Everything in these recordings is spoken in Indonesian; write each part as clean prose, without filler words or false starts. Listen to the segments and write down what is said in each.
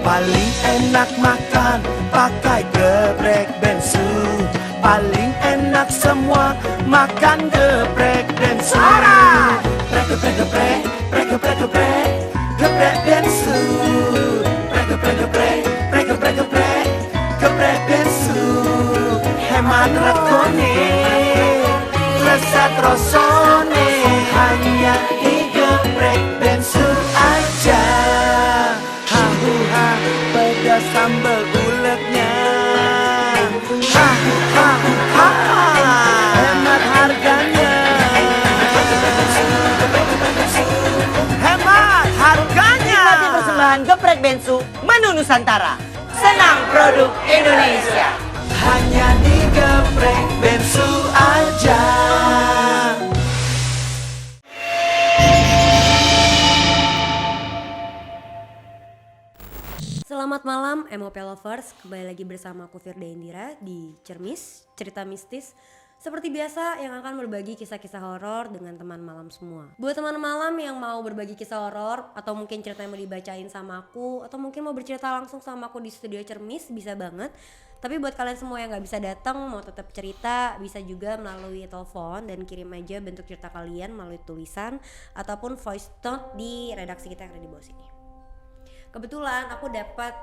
Paling enak makan pakai geprek bensu. Paling enak semua makan geprek bensu. Geprek geprek geprek, geprek geprek geprek, geprek bensu. Geprek geprek geprek, geprek geprek geprek, geprek bensu. Hemat regone, lezat rasane, hanya di geprek bensu aja. Ha pedas sambal uletnya. Ha hemat harganya. Hemat harganya. Nikmati persembahan geprek bensu menu Nusantara. Senang produk Indonesia. Hanya di geprek bensu aja. Selamat malam MOP Lovers, kembali lagi bersama aku Firda Indira di Cermis, cerita mistis. Seperti biasa yang akan berbagi kisah-kisah horor dengan teman malam semua. Buat teman malam yang mau berbagi kisah horor atau mungkin cerita yang mau dibacain sama aku, atau mungkin mau bercerita langsung sama aku di studio Cermis, bisa banget. Tapi buat kalian semua yang gak bisa datang, mau tetap cerita, bisa juga melalui telepon dan kirim aja bentuk cerita kalian melalui tulisan ataupun voice note di redaksi kita yang ada di bawah sini. Kebetulan aku dapat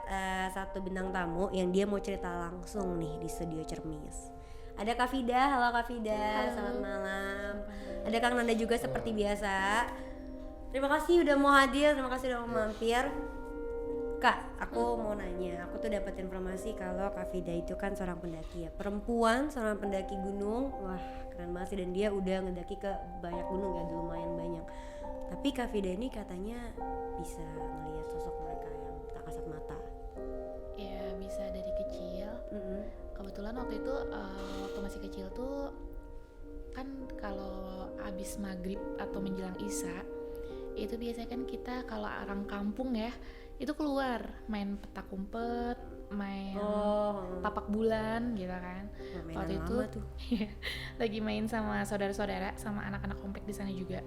satu bintang tamu yang dia mau cerita langsung nih di studio Cermis. Ada Kak Fida, halo Kak Fida, selamat malam. Ada Kang Nanda juga seperti biasa. Terima kasih udah mau hadir, terima kasih udah mau mampir. Kak, aku mau nanya, aku tuh dapat informasi kalau Kak Fida itu kan seorang pendaki ya, perempuan, seorang pendaki gunung. Wah, keren banget sih, dan dia udah ngedaki ke banyak gunung ya, lumayan banyak. Tapi Kak Fida ini katanya bisa ngelihat sosok mereka yang tak kasat mata. Ya bisa dari kecil. Kebetulan waktu itu waktu masih kecil tuh kan kalau abis maghrib atau menjelang isya itu biasanya kan kita kalau orang kampung ya itu keluar main petak umpet, main tapak bulan gitu kan. Waktu itu tuh lagi main sama saudara-saudara sama anak-anak komplek di sana juga.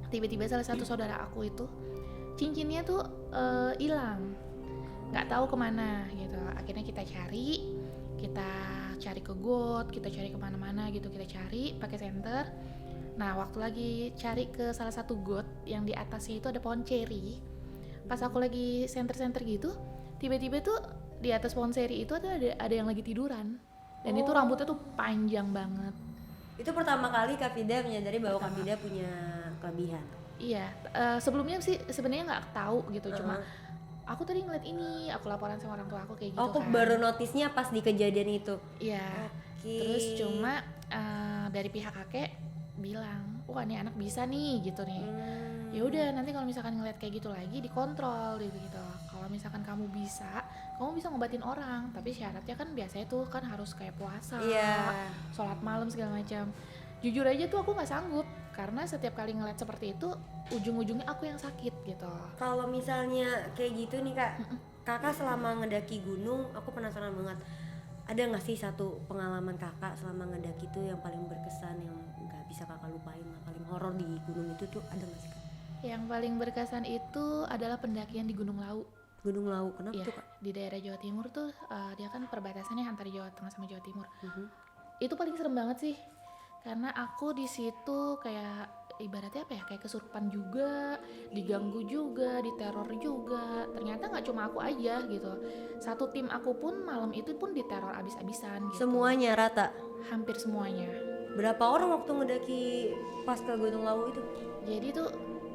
Tiba-tiba salah satu saudara aku itu cincinnya tuh hilang, nggak tahu kemana gitu. Akhirnya kita cari ke got, kita cari kemana-mana gitu, kita cari pakai senter. Nah waktu lagi cari ke salah satu got yang di atasnya itu ada pohon ceri. Pas aku lagi senter gitu, tiba-tiba tuh di atas pohon ceri itu ada yang lagi tiduran. Dan itu rambutnya tuh panjang banget. Itu pertama kali Kak Fida menyadari bahwa Kak Fida punya kelebihan. Iya, sebelumnya sih sebenarnya nggak tahu gitu, cuma aku tadi ngeliat ini, aku laporan sama orang tua aku kayak gitu. Aku baru notisnya pas di kejadian itu. Iya. Terus cuma dari pihak kakek bilang, wah ini anak bisa nih gitu nih. Ya udah nanti kalau misalkan ngeliat kayak gitu lagi dikontrol gitu. Kalau misalkan kamu bisa ngobatin orang, tapi syaratnya kan biasanya tuh kan harus kayak puasa, sholat malam segala macam. Jujur aja tuh aku nggak sanggup karena setiap kali ngeliat seperti itu ujung-ujungnya aku yang sakit gitu. Kalau misalnya kayak gitu nih Kak, kakak selama ngedaki gunung, aku penasaran banget. Ada nggak sih satu pengalaman kakak selama ngedaki itu yang paling berkesan, yang nggak bisa kakak lupain, yang paling horor di gunung itu tuh ada nggak sih Kak? Yang paling berkesan itu adalah pendakian di Gunung Lawu. Gunung Lawu, kenapa tuh Kak? Di daerah Jawa Timur tuh dia kan perbatasannya antara Jawa Tengah sama Jawa Timur. Itu paling serem banget sih, karena aku di situ kayak ibaratnya apa ya, kayak kesurupan juga, diganggu juga, diteror juga. Ternyata nggak cuma aku aja gitu, satu tim aku pun malam itu pun diteror abis-abisan gitu. Semuanya rata? Hampir semuanya. Berapa orang waktu ngedaki pas ke Gunung Lawu itu? Jadi tuh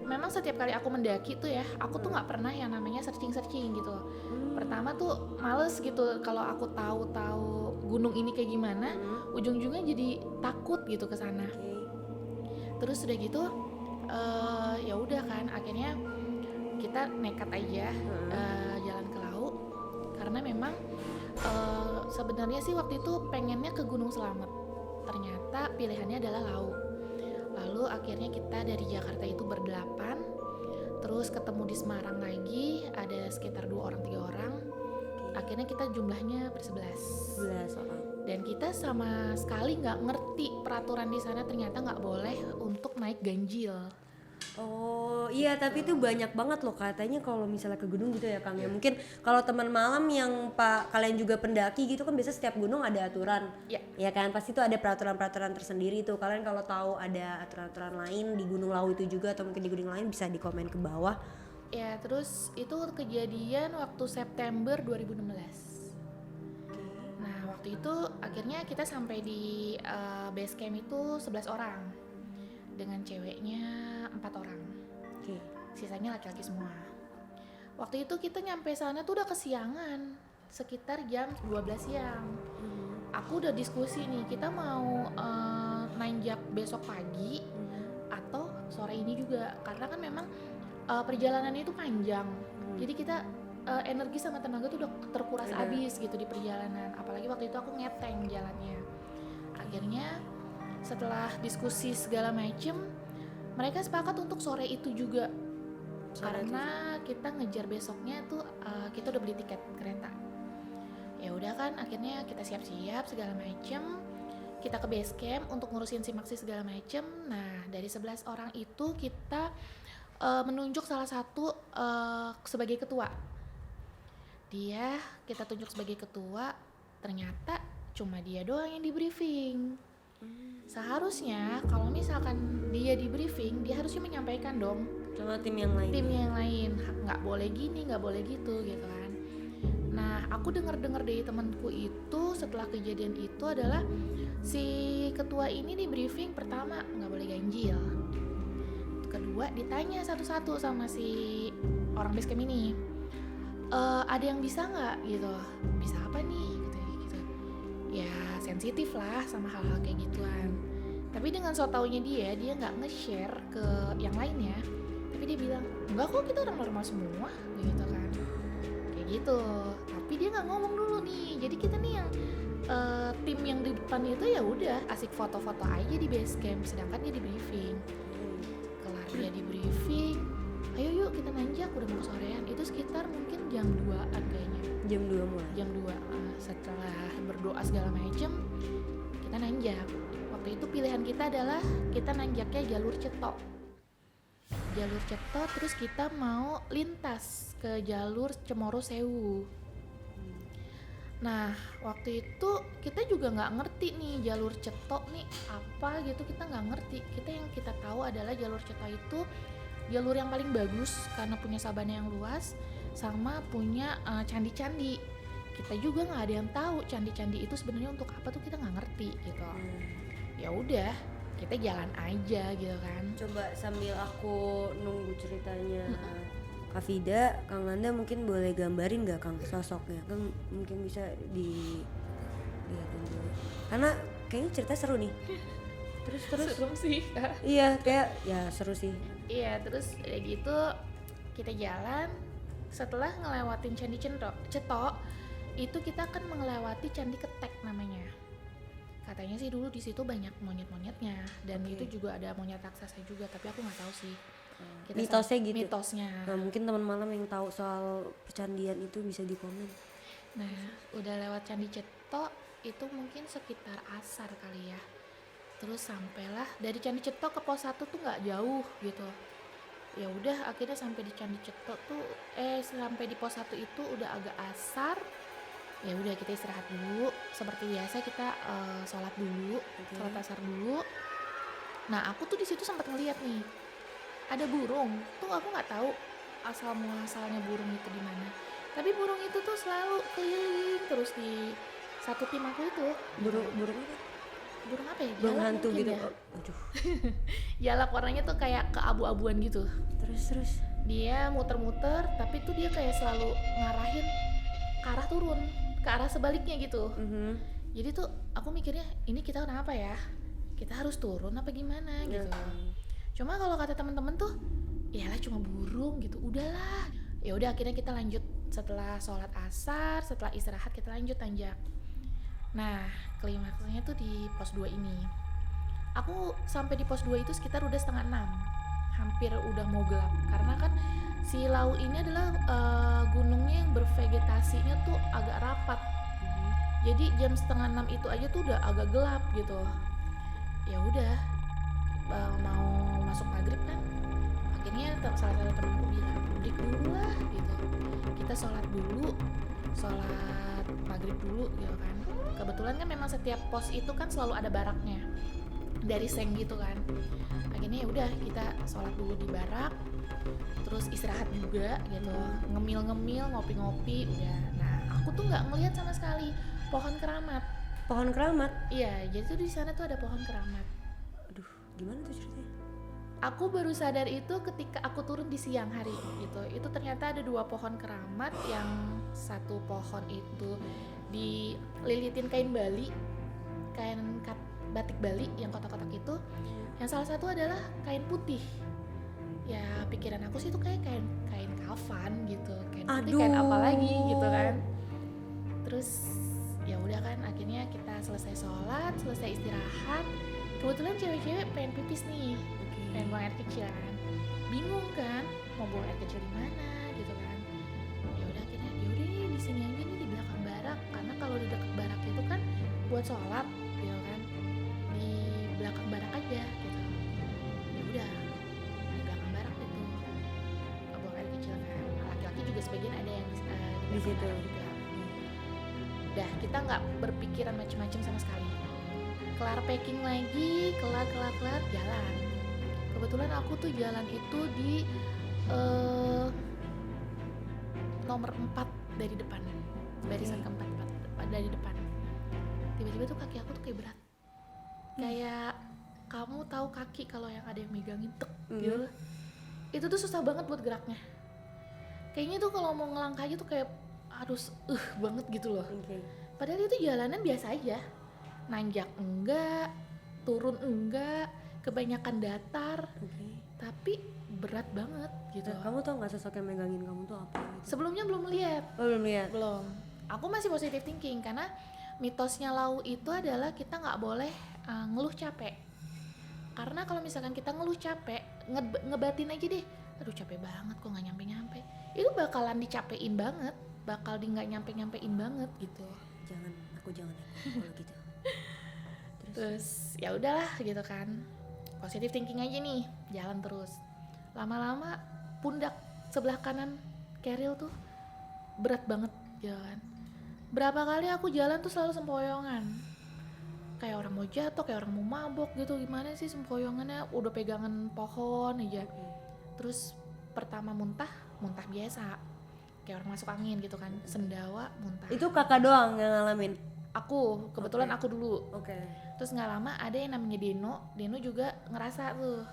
memang setiap kali aku mendaki tuh ya, aku tuh nggak pernah yang namanya searching gitu. Pertama tuh males gitu kalau aku tahu gunung ini kayak gimana, ujung-ujungnya jadi takut gitu ke sana. Terus udah gitu ya udah kan, akhirnya kita nekat aja jalan ke laut karena memang sebenarnya sih waktu itu pengennya ke Gunung Slamet, ternyata pilihannya adalah laut. Lalu akhirnya kita dari Jakarta itu berdelapan, terus ketemu di Semarang lagi ada sekitar 2 orang 3 orang. Akhirnya kita jumlahnya ber-11 orang. Dan kita sama sekali nggak ngerti peraturan di sana, ternyata nggak boleh untuk naik ganjil. Oh iya tapi itu banyak banget loh katanya kalau misalnya ke gunung gitu ya Kang ya. Mungkin kalau teman malam yang kalian juga pendaki gitu kan biasa setiap gunung ada aturan. Iya. Ya kan pasti itu ada peraturan-peraturan tersendiri tuh. Kalian kalau tahu ada aturan-aturan lain di Gunung Lawu itu juga atau mungkin di gunung lain bisa di komen ke bawah. Ya, terus itu kejadian waktu September 2016. Nah, waktu itu akhirnya kita sampai di base camp itu 11 orang. Dengan ceweknya 4 orang. Oke. Sisanya laki-laki semua. Waktu itu kita nyampe sana tuh udah kesiangan, sekitar jam 12 siang. Aku udah diskusi nih, kita mau nanjak besok pagi atau sore ini juga, karena kan memang perjalanannya itu panjang. Jadi kita energi sama tenaga tuh udah terkuras habis gitu di perjalanan. Apalagi waktu itu aku ngeteng jalannya. Akhirnya setelah diskusi segala macem, mereka sepakat untuk sore itu juga. Karena kita ngejar besoknya tuh kita udah beli tiket kereta. Ya udah kan, akhirnya kita siap-siap segala macem. Kita ke base camp untuk ngurusin simaksi segala macem. Nah, dari 11 orang itu kita menunjuk salah satu sebagai ketua. Dia kita tunjuk sebagai ketua, ternyata cuma dia doang yang di briefing. Seharusnya kalau misalkan dia di briefing, dia harusnya menyampaikan dong Sama tim yang lain. tim yang lain, nggak boleh gini, nggak boleh gitu kan. Nah, aku dengar dari temanku itu setelah kejadian itu adalah si ketua ini di briefing, pertama nggak boleh ganjil, kedua ditanya satu-satu sama si orang basecamp ini, ada yang bisa nggak gitu, bisa apa nih gitu. Ya sensitif lah sama hal-hal kayak gituan. Tapi dengan so taunya dia nggak nge-share ke yang lainnya, tapi dia bilang enggak kok, kita orang normal semua gitu kan, kayak gitu. Tapi dia nggak ngomong dulu nih, jadi kita nih yang tim yang di depan itu ya udah asik foto-foto aja di base camp, sedangkan dia di briefing. Kelar dia di briefing, ayo yuk kita nanjak, udah mau sorean. Itu sekitar mungkin jam 2-an kayaknya. Jam 2 mulai. Jam 2 setelah berdoa segala macem kita nanjak. Waktu itu pilihan kita adalah kita nanjaknya jalur cetok. Jalur cetok, terus kita mau lintas ke jalur Cemoro Sewu. Nah, waktu itu kita juga nggak ngerti nih jalur cetok nih apa gitu, kita nggak ngerti. Kita yang kita tahu adalah jalur cetok itu jalur yang paling bagus karena punya sabana yang luas sama punya candi-candi. Kita juga nggak ada yang tahu candi-candi itu sebenarnya untuk apa tuh, kita nggak ngerti gitu. Ya udah, kita jalan aja gitu kan. Coba sambil aku nunggu ceritanya Kak Vida, Kang Nanda mungkin boleh gambarin gak Kang sosoknya? Kang mungkin bisa dilihatin dulu. Karena kayaknya cerita seru nih. Terus Serem sih. iya kayak ya seru sih. Iya, terus kayak gitu kita jalan. Setelah ngelewatin Candi Cetok, itu kita akan melewati Candi Ketek namanya. Katanya sih dulu di situ banyak monyet-monyetnya, dan itu juga ada monyet raksasa juga, tapi aku nggak tahu sih. Mitosnya gitu. Mitosnya. Nah mungkin teman malam yang tahu soal pecandian itu bisa di komen. Nah, udah lewat Candi Cetok itu mungkin sekitar asar kali ya. Terus sampailah dari Candi Cetok ke pos 1 tuh nggak jauh gitu. Ya udah akhirnya sampai di Candi Cetok tuh sampai di pos 1 itu udah agak asar. Ya udah kita istirahat dulu. Seperti biasa kita sholat dulu, sholat asar dulu. Nah, aku tuh di situ sempat ngeliat nih. Ada burung. Tuh aku nggak tahu asal muasalnya burung itu di mana. Tapi burung itu tuh selalu keliling terus di satu tim aku itu. Burung apa? Burung apa ya? Burung Jalak hantu mungkin gitu. ya. Aduh. Jalak warnanya tuh kayak keabu-abuan gitu. Terus. Dia muter-muter, tapi tuh dia kayak selalu ngarahin ke arah turun, ke arah sebaliknya gitu. Jadi tuh aku mikirnya ini kita kenapa ya? Kita harus turun apa gimana gitu. Cuma kalau kata teman-teman tuh, iyalah cuma burung gitu. Udahlah. Ya udah akhirnya kita lanjut setelah sholat asar, setelah istirahat kita lanjut tanjak. Nah, klimaksnya tuh di pos 2 ini. Aku sampai di pos 2 itu sekitar udah 5:30. Hampir udah mau gelap. Karena kan si Lawu ini adalah gunungnya yang bervegetasinya tuh agak rapat. Jadi jam 5:30 itu aja tuh udah agak gelap gitu. Ya udah, mau masuk maghrib kan. Akhirnya salah satu temanku bilang break dulu lah gitu, kita sholat maghrib dulu gitu kan. Kebetulan kan memang setiap pos itu kan selalu ada baraknya dari seng gitu kan. Akhirnya ya udah kita sholat dulu di barak, terus istirahat juga gitu, ngemil ngopi-ngopi udah. Nah aku tuh nggak ngelihat sama sekali pohon keramat. Pohon keramat. Iya, jadi tuh di sana tuh ada pohon keramat. Aduh, gimana tuh ceritanya? Aku baru sadar itu ketika aku turun di siang hari gitu. Itu ternyata ada 2 pohon keramat, yang satu pohon itu dililitin kain Bali, batik Bali yang kotak-kotak itu. Yang salah satu adalah kain putih. Ya pikiran aku sih itu kayak kain kafan gitu, kain putih. Aduh. Kain apa lagi gitu kan. Terus ya udah kan, akhirnya kita selesai sholat, selesai istirahat. Kebetulan cewek-cewek pengen pipis nih, pengen buang air kecil kan, bingung kan mau buang air kecil di mana gitu kan. Ya udah akhirnya ya udah nih di sini aja nih, di belakang barak, karena kalau di dekat barak itu kan buat sholat gitu kan, di belakang barak aja gitu. Ya udah di belakang barak itu buang air kecil kan. Laki-laki juga sebagian ada yang Di situ. barak juga. Dah kita nggak berpikiran macam-macam sama sekali. Kelar packing lagi, kelar jalan. Kebetulan aku tuh jalan itu di nomor 4 dari depan, barisan keempat dari depan. Tiba-tiba tuh kaki aku tuh kayak berat, kayak kamu tahu kaki kalau yang ada yang megangin tek gitu. Itu tuh susah banget buat geraknya. Kayaknya tuh kalau mau ngelangkah aja tuh kayak harus banget gitu loh. Padahal itu jalanan biasa aja, nanjak enggak, turun enggak, kebanyakan datar, tapi berat banget gitu. Nah, kamu tau nggak sosok yang megangin kamu tuh apa? Gitu? Sebelumnya belum lihat. Oh, belum lihat. Belum. Aku masih positive thinking karena mitosnya Lau itu adalah kita nggak boleh ngeluh capek. Karena kalau misalkan kita ngeluh capek, ngebatin aja deh, aduh capek banget kok nggak nyampe, itu bakalan dicapein banget, bakal di nggak nyampein banget gitu. Jangan kalau gitu. Terus ya udahlah gitu kan, positive thinking aja nih, jalan terus. Lama-lama pundak sebelah kanan Keril tuh berat banget jalan. Berapa kali aku jalan tuh selalu sempoyongan, kayak orang mau jatuh, kayak orang mau mabok gitu. Gimana sih sempoyongannya, udah pegangan pohon aja. Terus pertama muntah biasa, kayak orang masuk angin gitu kan, sendawa muntah. Itu kakak doang yang ngalamin? Aku, kebetulan aku dulu. Oke. Terus nggak lama ada yang namanya Deno juga ngerasa tuh,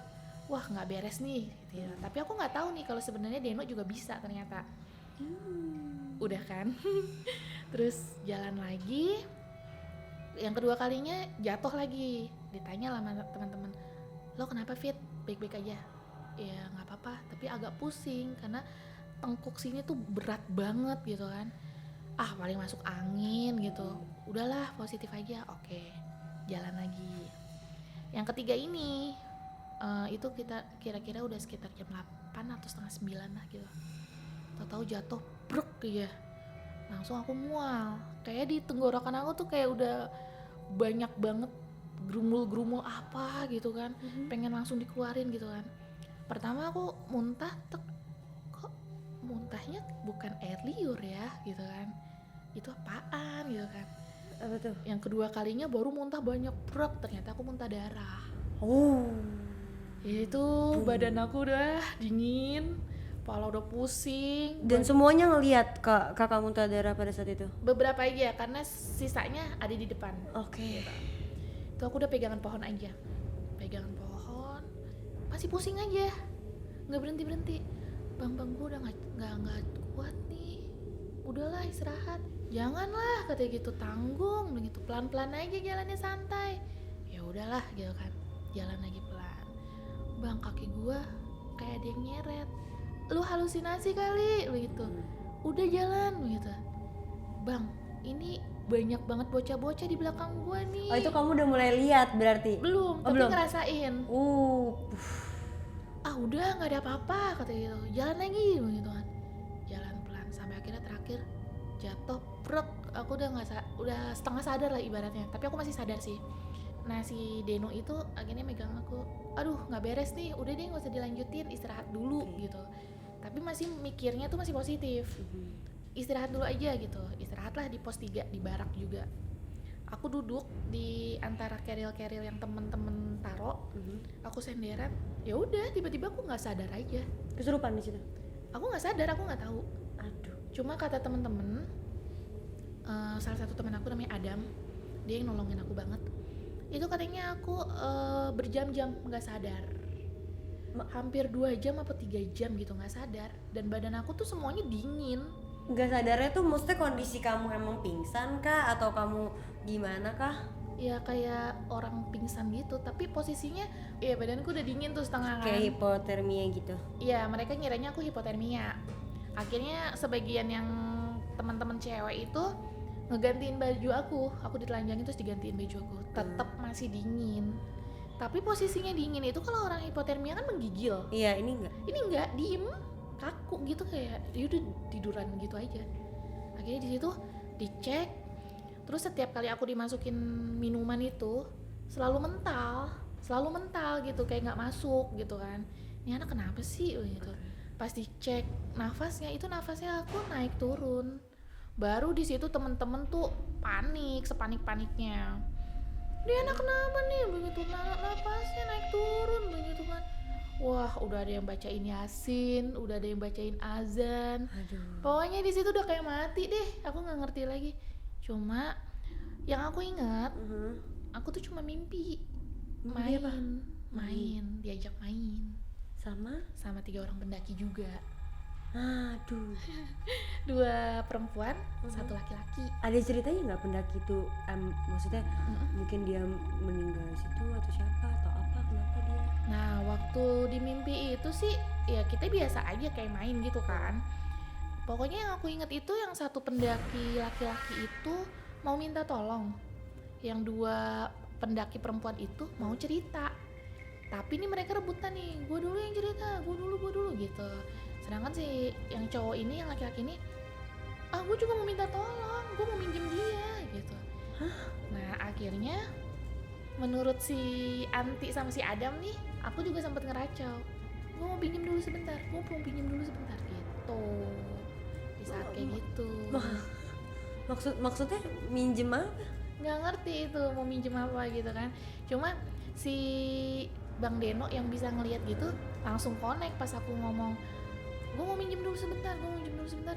wah nggak beres nih gitu ya. Tapi aku nggak tahu nih kalau sebenarnya Deno juga bisa ternyata. Udah kan. Terus jalan lagi, yang kedua kalinya jatuh lagi. Ditanya lah sama teman-teman, lo kenapa Fit? Baik-baik aja? Ya nggak apa-apa, tapi agak pusing karena tengkuk sini tuh berat banget gitu kan. Paling masuk angin gitu. Udahlah positif aja. Oke, jalan lagi. Yang ketiga ini itu kita kira-kira udah sekitar jam 8 atau setengah 9 lah gitu. Tahu-tahu jatuh bruk ya. Langsung aku mual. Kayak di tenggorokan aku tuh kayak udah banyak banget grumul-grumul apa gitu kan. Pengen langsung dikeluarin gitu kan. Pertama aku muntah, kok muntahnya bukan air liur ya gitu kan. Itu apaan gitu kan. Apa tuh? Yang kedua kalinya baru muntah banyak brok, ternyata aku muntah darah. Itu badan aku udah dingin, kepala udah pusing. Dan semuanya ngelihat kakak muntah darah pada saat itu? Beberapa aja karena sisanya ada di depan. Oke. Gitu. Itu aku udah pegangan pohon aja, pegangan pohon masih pusing aja, nggak berhenti. Bang gue udah nggak kuat nih, udahlah istirahat. Janganlah katanya gitu, tanggung gitu, pelan-pelan aja jalannya santai. Ya udahlah gitu kan, jalan lagi pelan. Bang kaki gua kayak ada yang nyeret, lu halusinasi kali begitu. Udah jalan begitu. Bang ini banyak banget bocah-bocah di belakang gua nih. Oh itu kamu udah mulai lihat berarti? Belum, tapi belum. ngerasain. Udah nggak ada apa-apa kata gitu, jalan lagi begitu kan. Jalan pelan sampai akhirnya terakhir jatuh brok. Aku udah setengah sadar lah ibaratnya, tapi aku masih sadar sih. Nah si Deno itu akhirnya megang aku, aduh nggak beres nih, udah deh nggak usah dilanjutin, istirahat dulu gitu. gitu. Tapi masih mikirnya tuh masih positif. Istirahat dulu aja gitu. Istirahatlah di pos 3 di barak juga. Aku duduk di antara keril-keril yang temen-temen taro. Aku senderan. Ya udah, tiba-tiba aku nggak sadar aja. Kesurupan di situ. Aku nggak sadar, aku nggak tahu. Aduh. Cuma kata temen-temen, salah satu teman aku namanya Adam, dia yang nolongin aku banget. Itu katanya aku berjam-jam nggak sadar. Hampir 2 jam apa 3 jam gitu nggak sadar. Dan badan aku tuh semuanya dingin. Nggak sadarnya tuh maksudnya kondisi kamu emang pingsan kah atau kamu gimana kah? Ya kayak orang pingsan gitu, tapi posisinya ya badanku udah dingin tuh setengah kan. Kayak hipotermia gitu. Iya, mereka ngiranya aku hipotermia. Akhirnya sebagian yang teman-teman cewek itu ngegantiin baju aku ditelanjangin terus digantiin baju aku. Tetap masih dingin. Tapi posisinya dingin itu kalau orang hipotermia kan menggigil. Iya, ini enggak. Ini enggak, diem, kaku gitu kayak ya udah tiduran gitu aja. Akhirnya di situ dicek. Terus setiap kali aku dimasukin minuman itu selalu mental gitu, kayak nggak masuk gitu kan. Ini anak kenapa sih gitu. Pas dicek nafasnya aku naik turun. Baru di situ temen-temen tuh panik, sepanik-paniknya. Dia anak kenapa nih begitu, nafasnya naik turun begitu kan. Wah, udah ada yang bacain Yasin, udah ada yang bacain azan. Aduh. Pokoknya di situ udah kayak mati deh. Aku nggak ngerti lagi. Cuma yang aku ingat, aku tuh cuma mimpi main, diajak main sama 3 orang pendaki juga. Aduh. 2 perempuan, 1 laki-laki. Ada ceritanya nggak pendaki itu? Maksudnya mungkin dia meninggal di situ atau siapa atau apa? Kenapa dia? Nah, waktu di mimpi itu sih ya kita biasa aja kayak main gitu kan. Pokoknya yang aku inget itu yang 1 pendaki laki-laki itu mau minta tolong. Yang 2 pendaki perempuan itu mau cerita. Tapi nih mereka rebutan nih, gue dulu yang cerita, gue dulu gitu. Sedangkan si yang cowok ini, yang laki-laki ini, gue juga mau minta tolong, gue mau minjem dia gitu. Nah akhirnya menurut si Anti sama si Adam nih, aku juga sempat ngeracau. Gue mau pinjem dulu sebentar gitu. Di saat kayak gitu. Maksudnya minjem apa? Nggak ngerti itu mau minjem apa gitu kan. Cuma si Bang Deno yang bisa ngelihat gitu langsung connect pas aku ngomong gue mau minjem dulu sebentar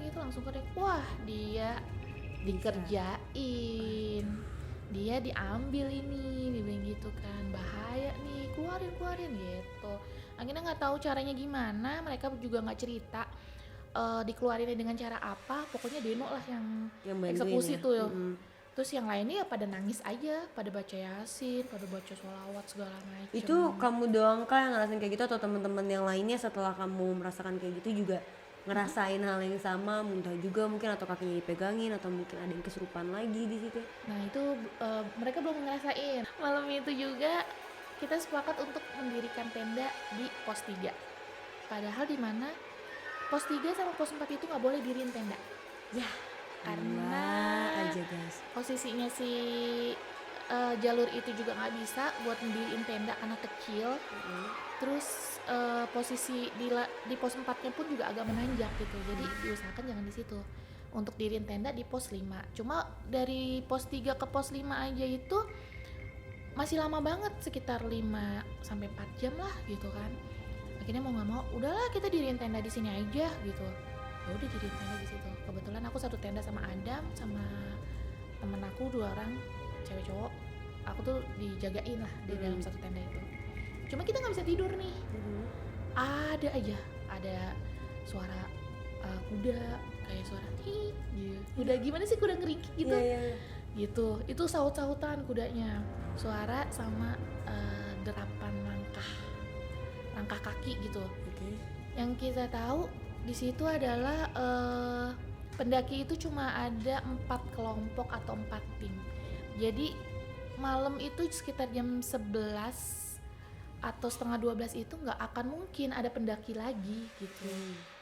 gitu, langsung connect. Wah, dia dikerjain, dia diambil ini, dibilang gitu kan, bahaya nih, keluarin gitu. Akhirnya nggak tahu caranya gimana, mereka juga nggak cerita dikeluarinnya dengan cara apa. Pokoknya Deno lah yang eksekusi ya? tuh ya. Terus yang lainnya ya pada nangis aja, pada baca Yasin, pada baca sholawat segala macam. Itu kamu doang kah yang ngerasain kayak gitu atau teman-teman yang lainnya setelah kamu merasakan kayak gitu juga ngerasain hal yang sama, muntah juga mungkin atau kakinya dipegangin atau mungkin ada yang kesurupan lagi di situ? Nah itu mereka belum ngerasain. Malam itu juga kita sepakat untuk mendirikan tenda di pos 3. Padahal di mana pos 3 sama pos 4 itu nggak boleh diriin tenda. Ya. Karena aja guys, posisinya si jalur itu juga nggak bisa buat mendiriin tenda karena kecil. Terus posisi di pos 4-nya pun juga agak menanjak gitu. Jadi diusahakan jangan di situ. Untuk diriin tenda di pos 5. Cuma dari pos 3 ke pos 5 aja itu masih lama banget, sekitar 5 sampai 4 jam lah gitu kan. Akhirnya mau nggak mau, udahlah kita diriin tenda di sini aja gitu. Ya udah diriin tenda di situ. Kebetulan aku satu tenda sama Adam, sama temen aku 2 orang cewek cowok. Aku tuh dijagain lah di dalam satu tenda itu. Cuma kita nggak bisa tidur nih. Ada aja, ada suara kuda, kayak suara kuda gimana sih, kuda ngeringkik gitu. Gitu. Itu saut-sautan kudanya. Suara sama derapan langkah kaki gitu. Yang kita tahu di situ adalah pendaki itu cuma ada 4 kelompok atau 4 tim. Jadi malam itu sekitar jam 11 atau setengah 12 itu nggak akan mungkin ada pendaki lagi gitu.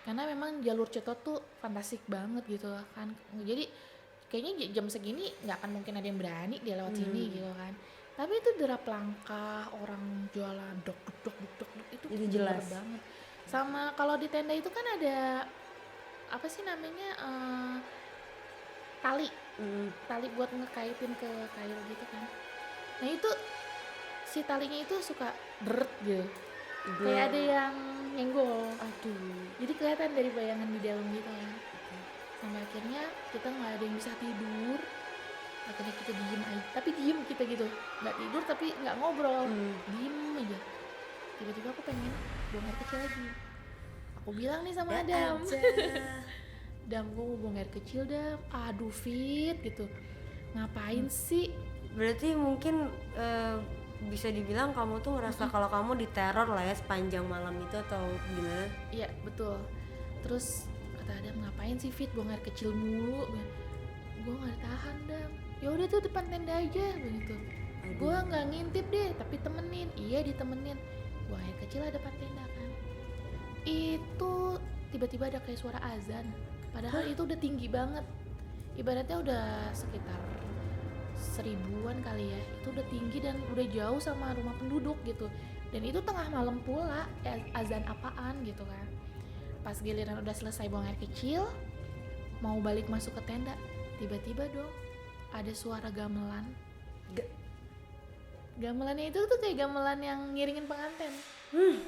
Karena memang jalur Ceto tuh fantastik banget gitu kan. Jadi kayaknya jam segini nggak akan mungkin ada yang berani dia lewat sini gitu kan. Tapi itu derap langkah orang jualan dok itu jelas banget. Sama kalau di tenda itu kan ada apa sih namanya tali tali buat ngekaitin ke kail gitu kan. Nah itu si talinya itu suka deret gitu, kayak ada yang nyenggol. Aduh. Jadi kelihatan dari bayangan di dalam gitu kan. Sampai akhirnya kita nggak ada yang bisa tidur. Akhirnya kita diem aja, tapi diem kita gitu, nggak tidur tapi nggak ngobrol, diem aja. Tiba-tiba aku pengen buang air kecil lagi. Aku bilang nih sama Adam, Dam, gue mau buang air kecil Dam. Aduh Fit gitu, ngapain sih? Berarti mungkin bisa dibilang kamu tuh ngerasa kalau kamu diteror lah ya sepanjang malam itu atau gimana? Iya betul. Terus kata Adam, ngapain sih Fit buang air kecil mulu? Gue nggak tahan Dam. Ya udah tuh depan tenda aja begitu. Gue nggak ngintip deh, tapi temenin. Iya ditemenin. Buang air kecil ada depan tenda kan. Itu tiba-tiba ada kayak suara azan. Padahal itu udah tinggi banget. Ibaratnya udah sekitar 1000-an kali ya. Itu udah tinggi dan udah jauh sama rumah penduduk gitu. Dan itu tengah malam pula, ya, azan apaan gitu kan. Pas giliran udah selesai buang air kecil, mau balik masuk ke tenda, tiba-tiba dong ada suara gamelan. Gamelannya itu tuh kayak gamelan yang ngiringin penganten.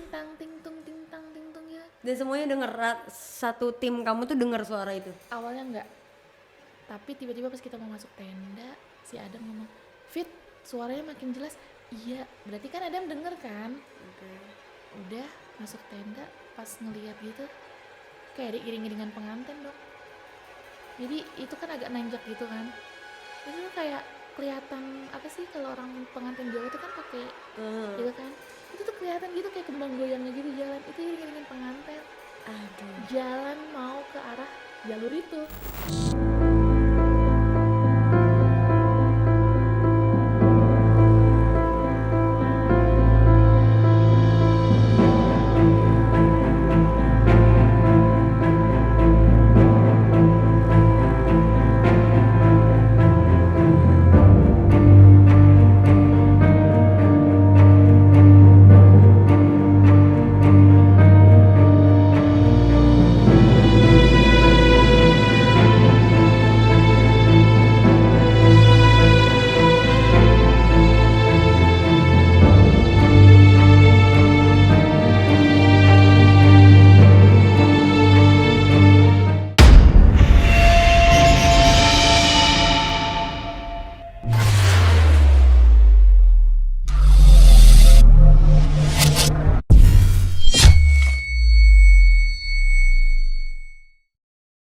Tang ting tung ting tang ting tung ya. Dan semuanya denger, satu tim kamu tuh denger suara itu? Awalnya enggak. Tapi tiba-tiba pas kita mau masuk tenda, si Adam ngomong, "Fit, suaranya makin jelas." Iya, berarti kan Adam denger kan? Udah masuk tenda, pas ngeliat gitu kayak ada iring-iringan pengantin dong. Jadi itu kan agak nanjak gitu kan. Itu kayak kelihatan apa sih kalau orang pengantin Jawa itu kan pakai gitu kan. Itu tuh kelihatan gitu kayak kembang goyangnya gitu jalan. Itu iring-iringan pengantin. Aduh. Jalan mau ke arah jalur itu.